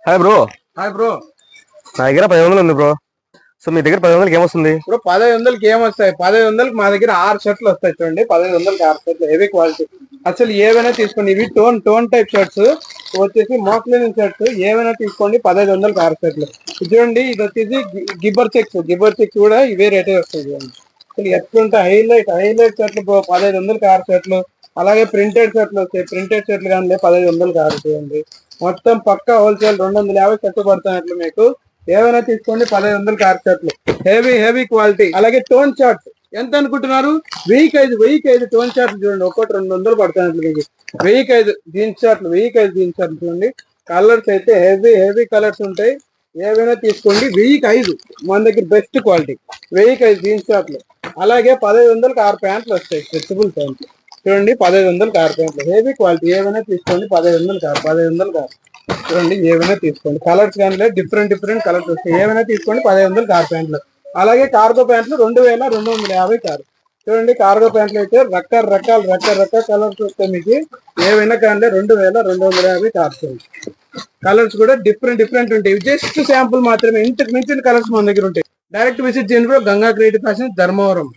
Hi bro. Hi bro. నా దగ్గర 10 వందలు ఉంది బ్రో. సో మీ దగ్గర 10 వందలకి ఏమొస్తుంది ఇప్పుడు 1500కి ఏమొస్తాయి? 1500కి మా దగ్గర 6 షర్ట్లు వస్తాయి. చూడండి, 1500కి 6 షర్ట్లు హెవీ క్వాలిటీ. అసలు ఏవైనా తీసుకోండి. ఇవి టోన్ టైప్ షర్ట్స్ వచ్చేసి మోస్లిన్ షర్ట్స్ ఏవైనా తీసుకోండి. 1500కి 6 షర్ట్లు. చూడండి, ఇది వచ్చేసి గిబ్బర్ చెక్స్ కూడా ఇవే రేటే వస్తాయి. చూడండి అసలు ఎట్లుంటే హైలైట్ షర్ట్లు 1500కి 6 షర్ట్లు. అలాగే ప్రింటెడ్ షర్ట్లు వస్తాయి. ప్రింటెడ్ షర్ట్లు కానీ 1500కి 6 చూడండి. మొత్తం పక్కా హోల్సేల్ 250 షర్ట్లు పడుతున్నట్లు మీకు. ఏవైనా తీసుకోండి, 1500కి 6 షర్ట్లు హెవీ క్వాలిటీ. అలాగే టోన్ షర్ట్స్ ఎంత అనుకుంటున్నారు? 1000కి 5 టోన్ షర్ట్లు చూడండి. ఒక్కొక్కటి 200 పడుతున్నట్లు మీకు. 1000కి 5 జీన్స్ షర్ట్లు చూడండి. కలర్స్ అయితే హెవీ కలర్స్ ఉంటాయి. ఏవైనా తీసుకోండి. 1000కి 5 మన దగ్గర బెస్ట్ క్వాలిటీ. 1000కి 5 జీన్స్ షర్ట్లు. అలాగే 1500కి 6 ప్యాంట్లు వస్తాయి. స్ట్రెచబుల్ ప్యాంట్లు చూడండి. 1500కి 6 ప్యాంట్లు హెవీ క్వాలిటీ. ఏమైనా తీసుకోండి. 1500కి 6 చూడండి. ఏమైనా తీసుకోండి. కలర్స్ కానీ డిఫరెంట్ కలర్స్ వస్తాయి. ఏమైనా తీసుకోండి. 1500కి 6 ప్యాంట్లు. అలాగే కార్గో ప్యాంట్లు 2250 కారు చూడండి. కార్గో ప్యాంట్లు అయితే రకరకాల కలర్స్ వస్తాయి మీకు. ఏమైనా కానీ 2250 కార్స్. కలర్స్ కూడా డిఫరెంట్ ఉంటాయి. జస్ట్ శాంపుల్ మాత్రమే. ఇంతకు మించిన కలర్స్ మన దగ్గర ఉంటాయి. డైరెక్ట్ విజిట్ చేయండి. Ganga creative fashion, Dharmavaram.